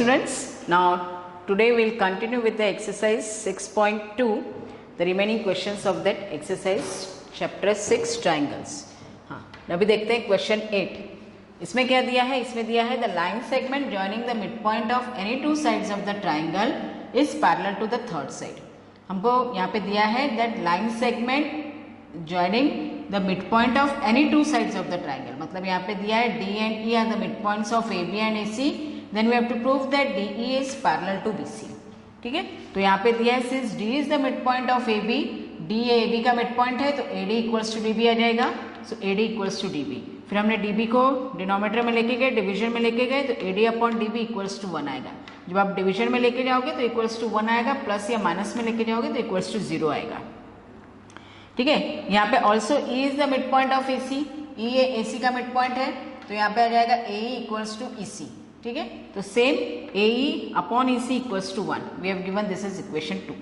students, now today we'll continue with the exercise 6.2, the remaining questions of that exercise chapter 6 triangles. हाँ, अभी देखते हैं question 8. इसमें क्या दिया है? इसमें दिया है the line segment joining the mid point of any two sides of the triangle is parallel to the third side. हमको यहाँ पे दिया है that line segment joining the mid point of any two sides of the triangle. मतलब यहाँ पे दिया है D and E are the mid points of A B and A C. Then we have to prove that D E is parallel to B C. ठीक है, तो यहाँ पे दिया है since D is the mid point of A B, D A B का mid point है तो A D equals to D B आ जाएगा. So A D equals to D B. फिर हमने डी बी को डिनोमीटर में लेके गए, डिवीजन में लेके गए तो A D upon D B equals to 1 आएगा. जब आप डिवीजन में लेके जाओगे तो इक्वल्स टू 1 आएगा, प्लस या माइनस में लेके जाओगे तो इक्वल्स टू 0 आएगा. ठीक है, यहाँ पे also E is the mid point of A C. E A C का मिड पॉइंट है तो यहाँ पे आ जाएगा ए ई इक्वल्स टू ई सी. ठीक है, तो same A E upon E C equals to 1. We have given this is equation 2.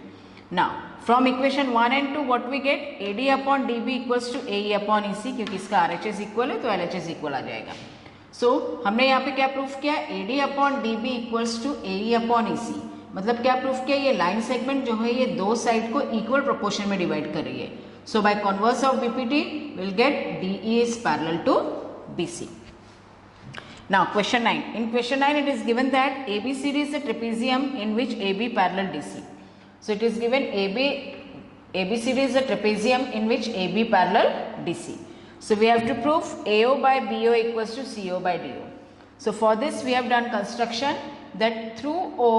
Now from equation 1 and 2 what we get? A D upon D B equals to A E upon E C, क्योंकि इसका R H S equal है तो L H S equal आ जाएगा. So हमने यहाँ पे क्या प्रूफ किया? A D upon D B equals to A E upon E सी. मतलब क्या प्रूफ किया? ये लाइन सेगमेंट जो है ये दो साइड को इक्वल प्रोपोर्शन में डिवाइड कर रही है. So by converse of BPT, we'll get DE is parallel to BC. Now question 9. In question 9, it is given that ABCD is a trapezium in which AB parallel DC. So it is given ABCD is a trapezium in which AB parallel DC. So we have to prove AO by BO equals to CO by DO. So for this we have done construction that through O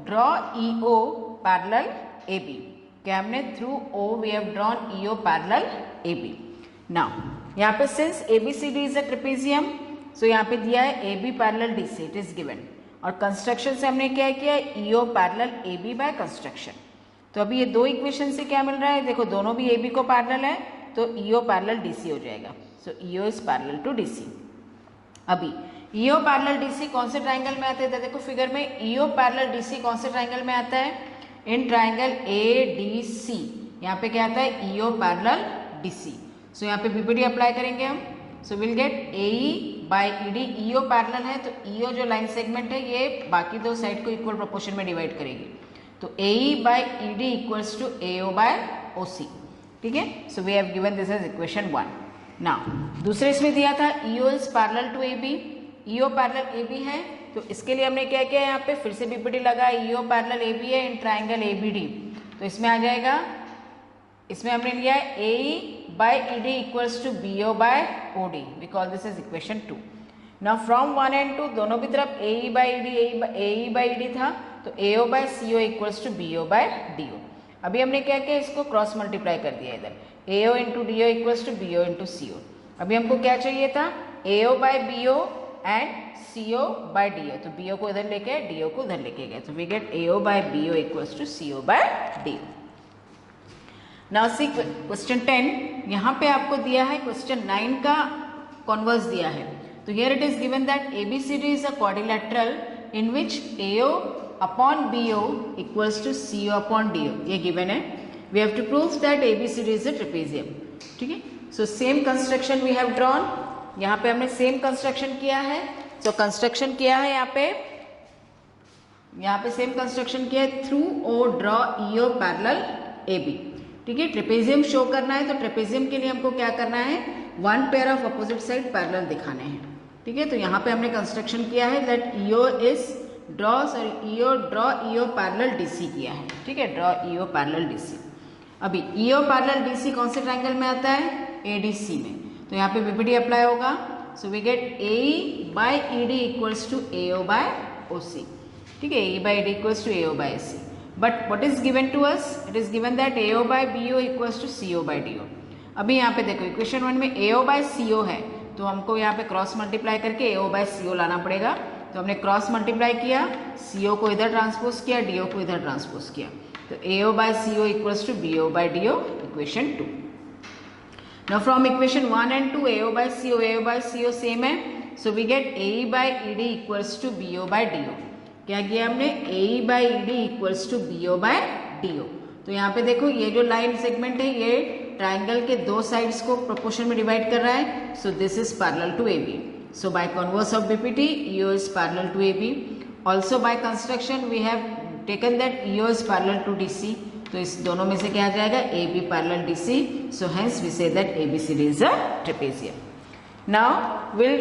draw EO parallel AB. क्या हमने through O we have drawn E O parallel A B. Now यहाँ पे since A B C D is a trapezium, so यहाँ पे दिया है A B parallel D C, it is given. और construction से हमने क्या किया? E O parallel A B by construction. तो अभी ये दो इक्वेशन से क्या मिल रहा है? देखो दोनों भी ए बी को पैरेलल है तो ई ओ पैरेलल डी सी हो जाएगा. So E O is parallel to D C. अभी ई ओ पैरेलल डी सी कौन से ट्राइंगल में आता है? देखो फिगर में ई ओ पैरेलल डी सी कौन से ट्राइंगल में आता है? In triangle A D C. यहाँ पे क्या आता है? ई ओ पैरेलल डी सी. सो यहाँ पे बीपीडी अप्लाई करेंगे हम. So will get A E by E D. E O parallel है तो ई ओ जो लाइन सेगमेंट है ये बाकी दो साइड को इक्वल प्रोपोर्शन में डिवाइड करेगी. तो A E by E D equals to A O by O C. ठीक है, so we have given this as equation 1. Now दूसरे इसमें दिया था E O is parallel to A B. E O parallel A B है तो इसके लिए हमने क्या किया? यहाँ पे फिर से बीपीडी लगा. ई ओ पैरेलल ए बी है in triangle A B D, तो इसमें आ जाएगा, इसमें हमने लिया है A E by E D equals to B O by O D. We call this is equation 2. Now from 1 and 2 दोनों की तरफ A E by E D, A E by E D था तो A O by C O equals to B O by D O. अभी हमने क्या किया? इसको क्रॉस मल्टीप्लाई कर दिया इधर. A O into D O equals to B O into C O. अभी हमको क्या चाहिए था? A O by B O and C O by D O. तो बी ओ को इधर लेके डी ओ को उधर लेके गए तो we get A O by B O equals to C O by D O. Now see question 10. यहाँ पे आपको दिया है क्वेश्चन 9 का कॉन्वर्स दिया है. तो here it is given that A B C D is a quadrilateral in which A O upon B O equals to C O upon D O. ये गिवन है. We have to prove that A B C D is a trapezium. ठीक है, so same construction we have drawn. यहाँ पे हमने same construction किया है. तो कंस्ट्रक्शन किया है यहाँ पे सेम कंस्ट्रक्शन किया है through O draw E O parallel A B. ठीक है, ट्रेपेजियम शो करना है तो ट्रेपेजियम के लिए हमको क्या करना है? One pair of opposite side parallel दिखाने हैं. ठीक है, तो यहाँ पे हमने कंस्ट्रक्शन किया है that E O is draw E O parallel D C किया है. ठीक है, draw E O parallel D C. अभी ई ओ पैरेलल डी सी कौन से ट्राइंगल में आता है? ए डी सी में. तो यहाँ पे बीपीडी अप्लाई होगा. So we get A E by E D equals to A O by O C. ठीक है, A by D equals to A O by A C. But what is given to us? It is given that A O by B O equals to C O by D O. अभी यहाँ पे देखो equation 1 में ए O by C ओ है तो हमको यहाँ पे क्रॉस मल्टीप्लाई करके ए ओ बाय सी ओ लाना पड़ेगा. तो हमने क्रॉस मल्टीप्लाई किया, सी ओ को इधर ट्रांसपोज किया, डी ओ को इधर ट्रांसपोज किया. तो A O by C O equals to B O by D O, equation 2. Now from equation 1 and 2 AO by CO same है. So we get AE by ED equals to BO by DO. क्या किया हमने? AE by ED equals to BO by DO. तो यहाँ पे देखो ये जो लाइन सेगमेंट है ये ट्राइंगल के दो साइड्स को प्रोपोर्शन में डिवाइड कर रहा है. So this is parallel to AB. So by converse of BPT, EO is parallel to AB. Also by construction we have taken that EO is parallel to DC, तो इस दोनों में से क्या आ जाएगा, AB parallel DC, so hence we say that ABCD is a trapezium. Now will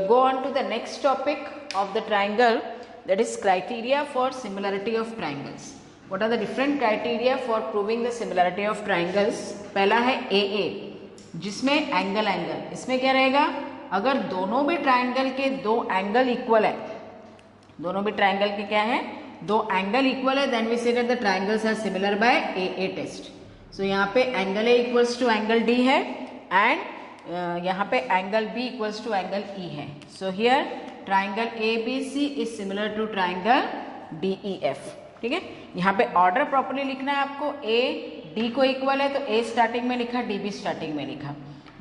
go on to the next topic of the triangle, that is criteria for similarity of triangles. What are the different criteria for proving the similarity of triangles? पहला है AA, जिसमें angle, इसमें क्या रहेगा, अगर दोनों भी triangle के दो एंगल इक्वल है, दोनों भी ट्राइंगल के क्या है, दो एंगल इक्वल है, then we say that the triangles are similar by AA test. So यहाँ पे angle A equals to angle D है एंड यहाँ पे angle B equals to angle E है. So here triangle ABC is similar to triangle DEF. ठीक है, यहाँ पे ऑर्डर प्रॉपर्ली लिखना है आपको. A D को इक्वल है तो A स्टार्टिंग में लिखा, DB स्टार्टिंग में लिखा.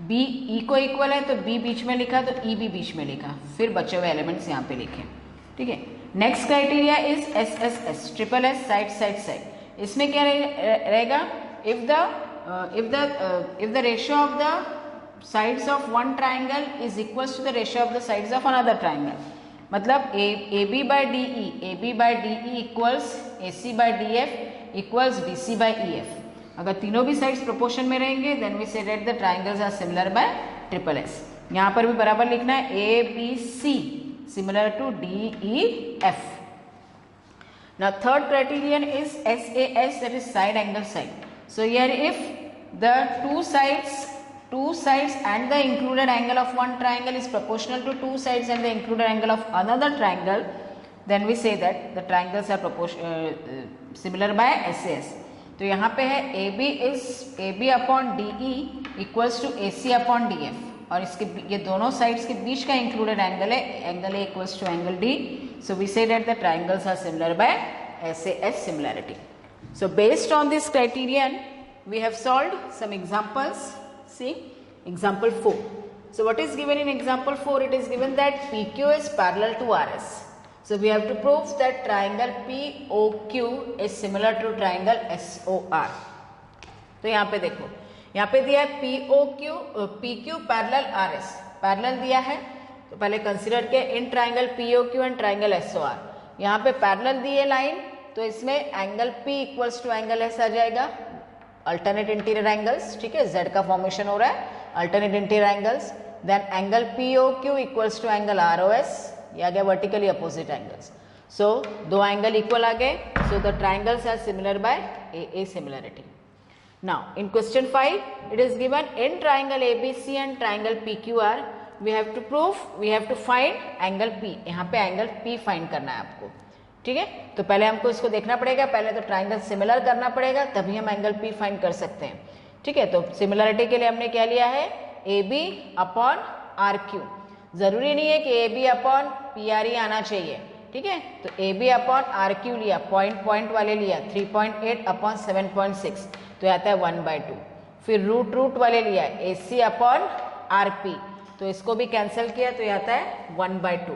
B E को इक्वल है तो B बीच में लिखा, तो E भी बीच में लिखा, फिर बचे हुए एलिमेंट्स यहाँ पे लिखे. ठीक है, next criteria is SSS, triple S, side side side. इसमें क्या रहेगा, if the ratio of the sides of one triangle is equals to the ratio of the sides of another triangle. मतलब AB by DE equals AC by DF equals BC by EF. अगर तीनों भी sides proportion में रहेंगे then we say that the triangles are similar by triple S. यहाँ पर भी बराबर लिखना है ABC similar to DEF. Now third criterion is SAS, that is side angle side. So here if the two sides and the included angle of one triangle is proportional to two sides and the included angle of another triangle, then we say that the triangles are similar by SAS. तो यहाँ पे है AB upon DE equals to AC upon DF, और इसके ये दोनों sides के बीच का इंक्लूडेड एंगल है, angle A equals to angle D. So we say that the triangles are similar by SAS similarity. So based on this criterion we have solved some examples. See example 4. So what is given in example 4? It is given that PQ is parallel to RS. So we have to prove that triangle POQ is similar to triangle SOR. तो यहाँ पे देखो, यहाँ पे दिया है PQ parallel RS, parallel दिया है तो पहले कंसीडर किया in triangle POQ and triangle SOR. यहाँ पे पैरेलल दी है लाइन, तो इसमें angle P equals to angle S आ जाएगा, अल्टरनेट इंटीरियर एंगल्स. ठीक है, Z का फॉर्मेशन हो रहा है, alternate interior angles. Then angle POQ equals to angle ROS, ये आ गया वर्टिकली अपोजिट एंगल्स. सो दो एंगल इक्वल आ गए, so the triangles are similar by AA similarity. Now in question 5 it is given in triangle ABC and triangle PQR we have to find angle P. यहाँ पे angle P find करना है आपको. ठीक है, तो पहले हमको इसको देखना पड़ेगा, पहले तो ट्राइंगल सिमिलर करना पड़ेगा, तभी हम एंगल P फाइंड कर सकते हैं. ठीक है, तो सिमिलरिटी के लिए हमने क्या लिया है, AB अपॉन RQ. जरूरी नहीं है कि AB अपॉन PR ही आना चाहिए. ठीक है, तो AB अपॉन RQ लिया, पॉइंट वाले लिया, 3.8 अपॉन 7.6, तो आता है 1/2. फिर रूट वाले लिया, AC अपॉन RP, तो इसको भी कैंसिल किया तो ये आता है 1/2.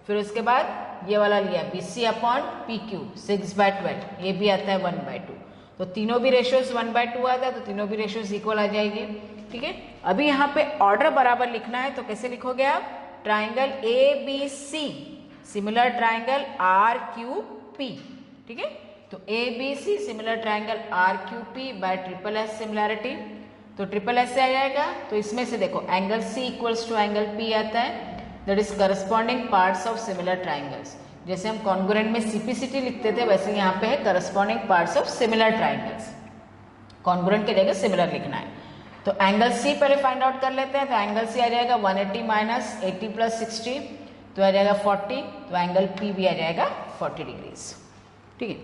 फिर उसके बाद ये वाला लिया BC अपॉन PQ 6/12, ये भी आता है 1/2. तो तीनों भी रेशियोज 1/2 आता है, तो तीनों भी रेशियोज इक्वल आ जाएंगे. ठीक है, अभी यहाँ पे ऑर्डर बराबर लिखना है, तो कैसे लिखोगे आप, triangle ABC similar triangle RQP. ठीक है, तो ABC similar triangle RQP by triple S similarity. तो ट्रिपल S से आ जाएगा, तो इसमें से देखो angle C equals to angle P आता है, that is corresponding parts of similar triangles. जैसे हम कॉन्ग्रुएंट में CPCT लिखते थे, वैसे यहाँ पे है corresponding parts of similar triangles. Congruent की जगह सिमिलर लिखना है. तो एंगल C पहले फाइंड आउट कर लेते हैं. तो एंगल C आ जाएगा 180 माइनस 80 प्लस 60, तो आ जाएगा 40. तो एंगल P भी आ जाएगा 40 डिग्रीज. ठीक है,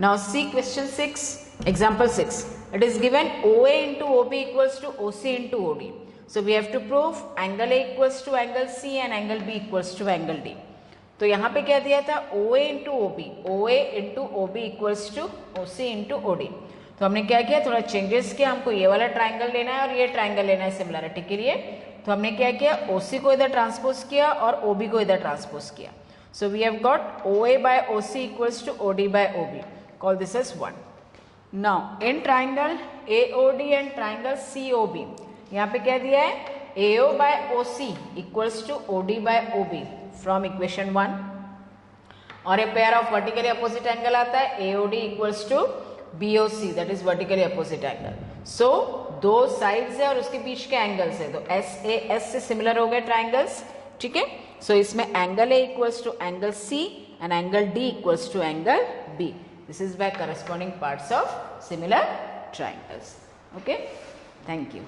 now see question 6, example 6. It is given OA into OB equals to OC into OD. So we have to prove angle A equals to angle C and angle B equals to angle D. तो यहाँ पे क्या दिया था, OA into OB equals to OC into OD. तो हमने क्या किया, थोड़ा चेंजेस किया. हमको ये वाला ट्राइंगल लेना है और ये ट्राइंगल लेना है सिमिलरिटी के लिए. तो हमने क्या किया, OC को इधर ट्रांसपोज किया और OB को इधर ट्रांसपोज किया. So we have got OA by OC equals to OD by OB. Call this as 1. Now in triangle AOD and triangle COB, यहाँ पे क्या दिया है, AO by OC equals to OD by OB from equation 1. और a pair of vertically opposite angle आता है AOD equals to BOC, that is vertically opposite angle. So दो sides है और उसके बीच के एंगल्स है, तो SAS से सिमिलर हो गए ट्राइंगल्स. ठीक है. सो इसमें angle A equals to angle C and angle D equals to angle B. This is by corresponding parts of similar triangles. Okay, thank you.